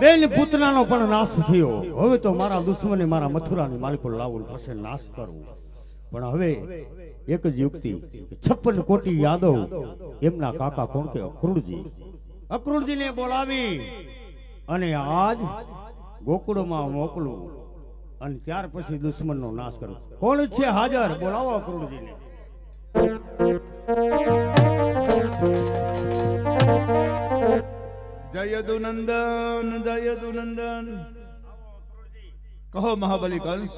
બેન પુતનાનો પણ નાશ થયો. હવે તો મારા દુશ્મને મારા મથુરાની માલિકો લાવું પછી નાશ કરવું. પણ હવે એક જ યુક્તિ, 56 કોટી યાદવ એમના કાકા કોણ કે અક્રૂરજીને બોલાવી અને આજ ગોકુળમાં મોકલું અને ત્યાર પછી દુશ્મનનો નાશ કરું. કોણ છે હાજર? બોલાવો અક્રૂરજીને. જય યદુનંદન કહો મહાબલી કંસ,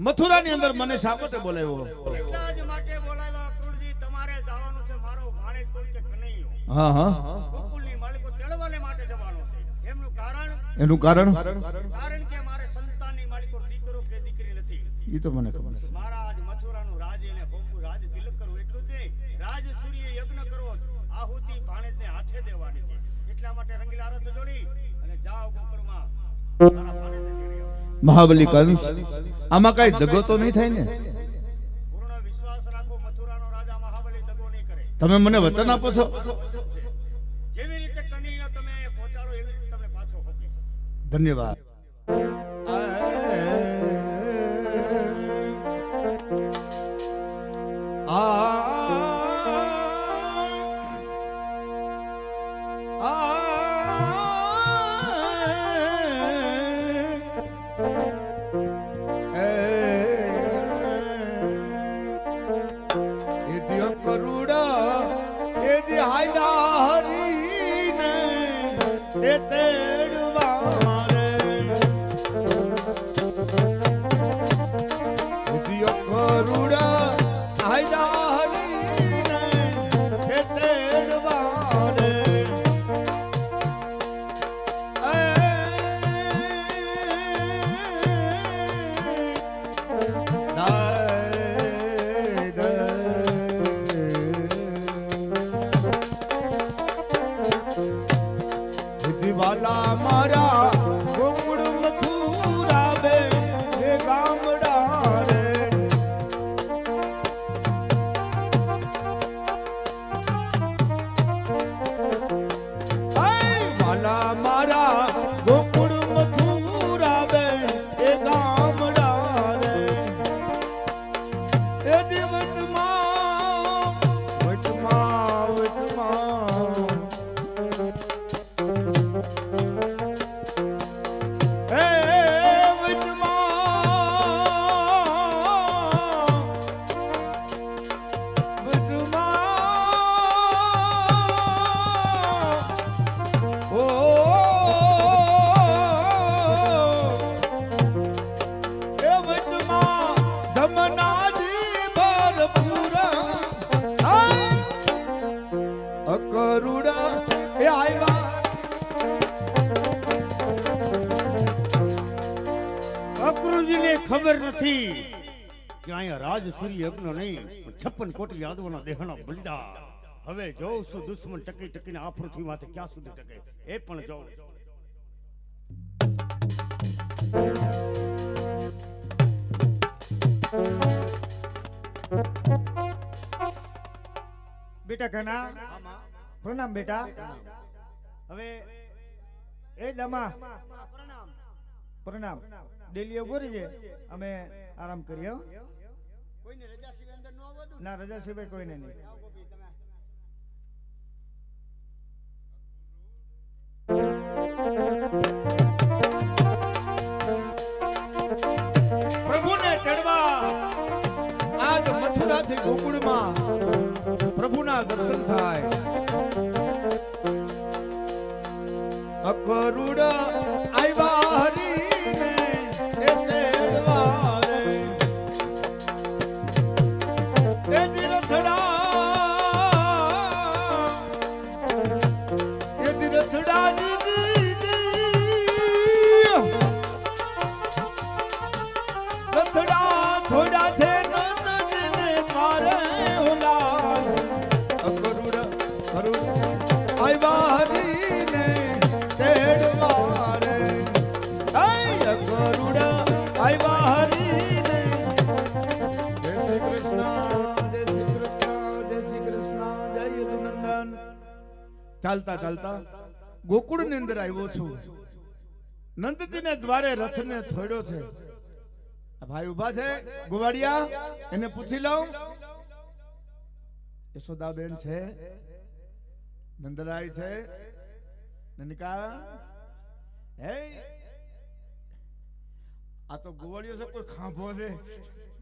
મથુરાની અંદર મને શા માટે બોલાવ્યો? એટલા જ માટે બોલાવ્યા અક્રૂરજી. તમારે જવાનું છે મારો ભાણેજ કોણ કે કનૈયો. હા હા, ગોકુળની માલિકો તેડવાને માટે જવાનું છે. એનું કારણ કે મારે સંતાનની માલિકો દીકરો કે દીકરી નથી. ઈ તો મને ખબર છે. મારા આજ મથુરાનું રાજ એને ભોગવું, રાજ તિલક કરવું એટલું જ નહીં, રાજ સૂર્ય યજ્ઞ કરવો, આહુતિ ભાણેજને હાથે દેવાની છે. એટલા માટે રંગીલા રથ જોડી અને જાઓ ગોકુળમાં મારા ભાણેજને તેડી આવો. મહાબલી કંસ, આમાં કઈ દગો તો નહીં થાય ને? પૂર્ણ વિશ્વાસ રાખો, મથુરાનો રાજા મહાબલી દગો નહીં કરે. તમે મને વચન આપો છો? જેવી રીતે કનૈયા તમે પહોંચાડો એવી રીતે તમે પાછો હોકીશ. ધન્યવાદ. ખબર નથી કે અહીંયા રાજ સૂર્ય યજ્ઞ નહીં, 56 કોટી યાદવોના દેહના બલિદાન. હવે જોઉં છું દુશ્મન ટકી ટકીને આ પૃથ્વીમાંથી ક્યાં સુધી ટકે એ પણ જોઉં. બેટા કના પ્રણામ બેટા. હવે એ દમા પ્રણામ. ડેલીઓ બોરી છે, અમે આરામ કરીએ. કોઈને રજા સિવાય અંદર ન આવવા દો. ના, રજા સિવાય કોઈને નહીં. પ્રભુને તેડવા આજ મથુરાથી ગોકુળમાં પ્રભુના દર્શન થાય. અકરુડ આવ્યા હરીને એ તેડવા રે, એ તીરથડા રથડા થોડા થે નંદને તારે હોલા. અકરુડ આવ્યા હરીને તેડવા રે, અકરુડ આવ્યા હરીને. જય શ્રી કૃષ્ણ, જય શ્રી કૃષ્ણ, જય શ્રી કૃષ્ણ, જય યદુનંદન. ચાલતા ચાલતા ગોકુળની અંદર આવ્યો છું. નંદજીને દ્વારે રથને થોડ્યો છે. આ ભાઈ ઊભા છે ગોવાડિયા, એને પૂછી લઉં. યશોદાબેન છે, નંદરાય છે, નનિકા હે આ તો ગોવાડિયો છે કોઈ ખાંભો છે.